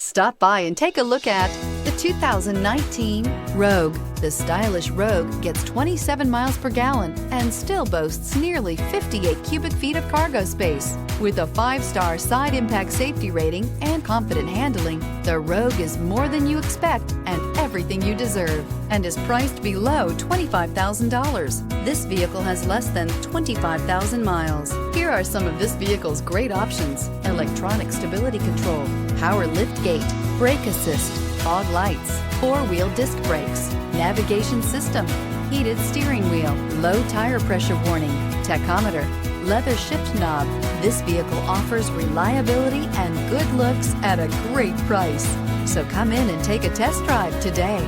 Stop by and take a look at the 2019 Rogue. The stylish Rogue gets 27 miles per gallon and still boasts nearly 58 cubic feet of cargo space. With a 5-star side impact safety rating and confident handling, the Rogue is more than you expect and everything you deserve, and is priced below $25,000. This vehicle has less than 25,000 miles. Here are some of this vehicle's great options: electronic stability control, power liftgate, brake assist, fog lights, 4-wheel disc brakes, navigation system, heated steering wheel, low tire pressure warning, tachometer, leather shift knob. This vehicle offers reliability and good looks at a great price. So come in and take a test drive today.